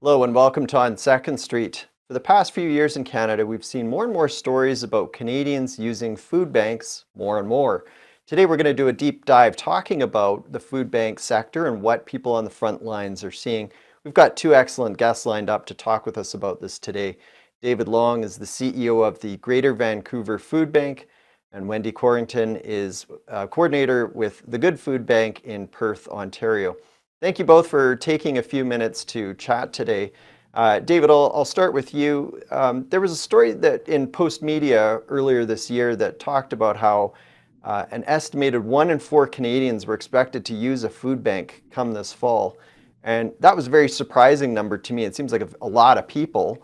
Hello and welcome to On Second Street. For the past few years in Canada, we've seen more and more stories about Canadians using food banks more and more. Today we're going to do a deep dive talking about the food bank sector and what people on the front lines are seeing. We've got two excellent guests lined up to talk with us about this today. David Long is the CEO of the Greater Vancouver Food Bank, and Wendy Quarrington is coordinator with the Good Food Bank in Perth, Ontario. Thank you both for taking a few minutes to chat today. David, I'll start with you. There was a story that in Post Media earlier this year that talked about how an estimated 1 in 4 Canadians were expected to use a food bank come this fall. And that was a very surprising number to me. It seems like a lot of people,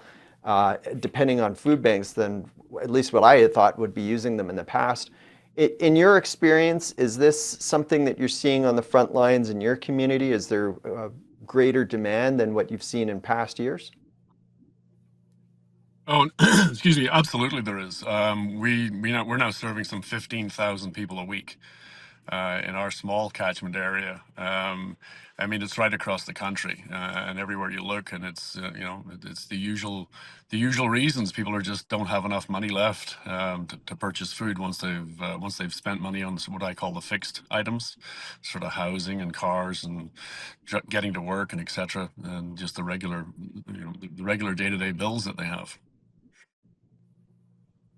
depending on food banks, than at least what I had thought would be using them in the past. In your experience, is this something that you're seeing on the front lines in your community? Is there a greater demand than what you've seen in past years? Oh, excuse me. Absolutely, there is. We're now serving some 15,000 people a week in our small catchment area. I mean, it's right across the country, and everywhere you look, and it's the usual reasons. People are just don't have enough money left to purchase food once they've spent money on what I call the fixed items, sort of housing and cars and getting to work and etc. And just the regular day-to-day bills that they have.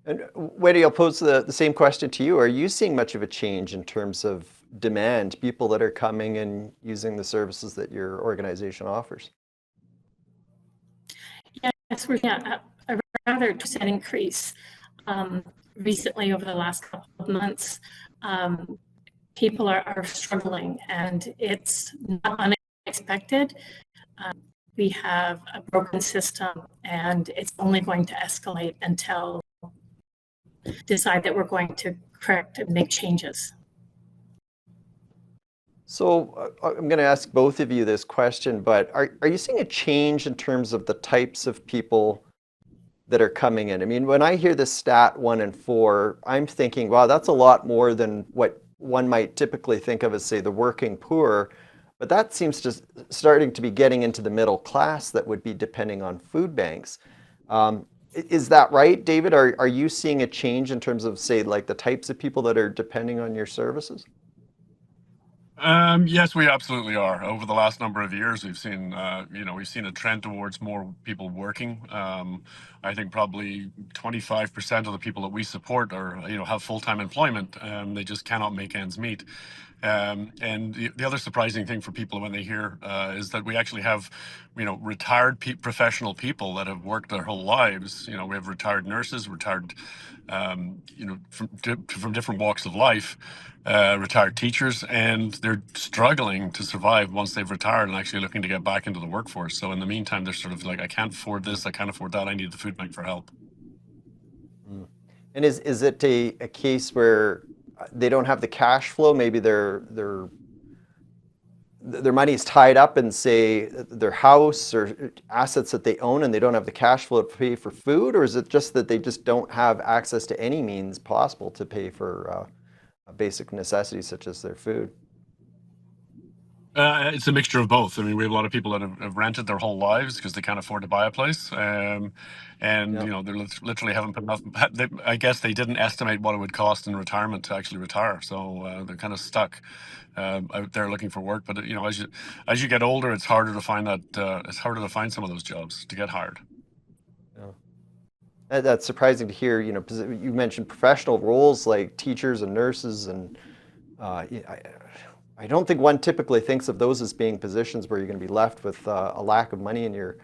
And Wendy, I'll pose the same question to you. Are you seeing much of a change in terms of demand, people that are coming and using the services that your organization offers? Yes, we're seeing a rather 2% increase recently over the last couple of months. People are struggling, and it's not unexpected. We have a broken system, and it's only going to escalate until we decide that we're going to correct and make changes. So I'm going to ask both of you this question, but are you seeing a change in terms of the types of people that are coming in? I mean, when I hear this stat 1 in 4, I'm thinking, wow, that's a lot more than what one might typically think of as, say, the working poor. But that seems to starting to be getting into the middle class that would be depending on food banks. Is that right, David? Are you seeing a change in terms of, say, like the types of people that are depending on your services? Yes, we absolutely are. Over the last number of years, we've seen a trend towards more people working. I think probably 25% of the people that we support have full-time employment. They just cannot make ends meet. And the other surprising thing for people when they hear is that we actually have, retired professional people that have worked their whole lives. We have retired nurses, retired, from different walks of life, retired teachers, and they're struggling to survive once they've retired and actually looking to get back into the workforce. So in the meantime, they're sort of like, I can't afford this, I can't afford that, I need the food bank for help. Mm. And is it a case where they don't have the cash flow? Maybe their money is tied up in, say, their house or assets that they own, and they don't have the cash flow to pay for food? Or is it just that they just don't have access to any means possible to pay for basic necessities such as their food? It's a mixture of both. I mean, we have a lot of people that have rented their whole lives because they can't afford to buy a place, and Yeah. they're literally haven't put enough. I guess they didn't estimate what it would cost in retirement to actually retire, so they're kind of stuck out there looking for work. But as you get older, it's harder to find it's harder to find some of those jobs to get hired. Yeah. That's surprising to hear. You mentioned professional roles like teachers and nurses, and I don't think one typically thinks of those as being positions where you're going to be left with a lack of money in your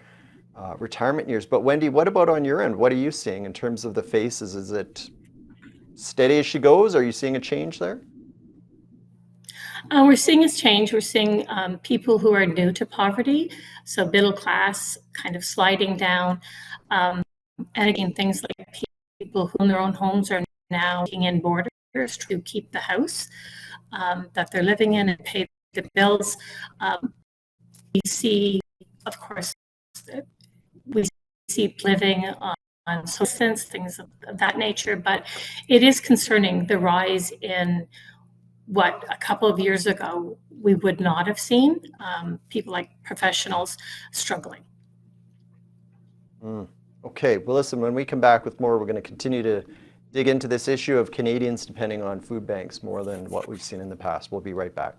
retirement years. But Wendy, what about on your end? What are you seeing in terms of the faces? Is it steady as she goes? Are you seeing a change there? We're seeing a change. We're seeing people who are new to poverty, so middle class kind of sliding down. Um, and again, things like people who own their own homes are now taking in boarders to keep the house that they're living in and pay the bills. We see, of course, we see living on subsistence, things of that nature, but it is concerning the rise in what a couple of years ago we would not have seen, people like professionals struggling. Mm. Okay, well, listen, when we come back with more, we're going to continue to dig into this issue of Canadians depending on food banks more than what we've seen in the past. We'll be right back.